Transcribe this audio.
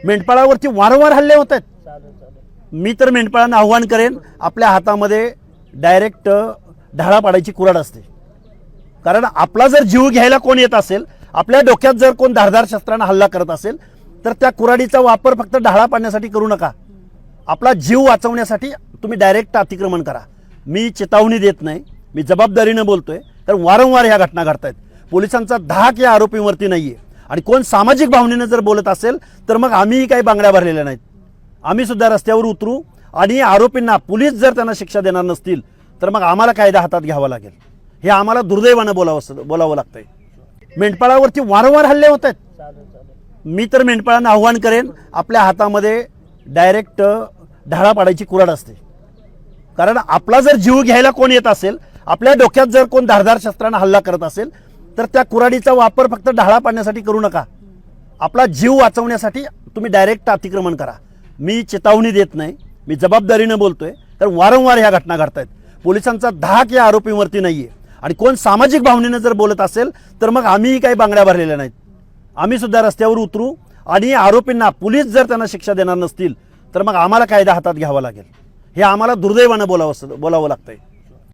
मेंढपाळावरती वारंवार हल्ले होत आहेत। मी तर मेंढपाळांना आव्हान करेन, आपल्या हातामध्ये डायरेक्ट ढाळा पाडायची कुऱ्हाड असते। कारण आपला जर जीव घ्यायला कोण येत असेल, आपल्या डोक्यात जर कोण धारदार शस्त्राने हल्ला करत असेल, तर त्या कुऱ्हाडीचा वापर फक्त ढाळा पाडण्यासाठी करू नका। आपला जीव वाचवण्यासाठी तुम्ही डायरेक्ट अतिक्रमण करा। मी चेतावणी देत नाही, मी जबाबदारीने बोलतोय, तर वारंवार ह्या घटना घडत आहेत। पोलिसांचा धाक या आरोपींवरती नाहीये आणि कोण सामाजिक भावनेने जर बोलत असेल तर मग आम्हीही काही बांगड्या भरलेल्या नाहीत। आम्ही सुद्धा रस्त्यावर उतरू आणि आरोपींना पोलीस जर त्यांना शिक्षा देणार नसतील तर मग आम्हाला कायदा हातात घ्यावा लागेल। हे आम्हाला दुर्दैवाने बोलावं लागतंय। मेंढपाळावरती वारंवार हल्ले होत आहेत। मी तर मेंढपाळांना आव्हान करेन, आपल्या हातामध्ये डायरेक्ट ढाळा पाडायची कुऱ्हाड असते। कारण आपला जर जीव घ्यायला कोण येत असेल, आपल्या डोक्यात जर कोण धारदार शस्त्राने हल्ला करत असेल, तर त्या कुऱ्हाडीचा वापर फक्त ढाळा पाडण्यासाठी करू नका। आपला जीव वाचवण्यासाठी तुम्ही डायरेक्ट अतिक्रमण करा। मी चेतावणी देत नाही, मी जबाबदारीने बोलतोय, तर वारंवार ह्या घटना घडत आहेत। पोलिसांचा धाक या आरोपींवरती नाहीये आणि कोण सामाजिक भावनेने जर बोलत असेल तर मग आम्हीही काही बांगड्या भरलेल्या नाहीत। आम्ही सुद्धा रस्त्यावर उतरू आणि आरोपींना पोलीस जर त्यांना शिक्षा देणार नसतील तर मग आम्हाला कायदा हातात घ्यावा लागेल। हे आम्हाला दुर्दैवाने बोलावं लागतंय।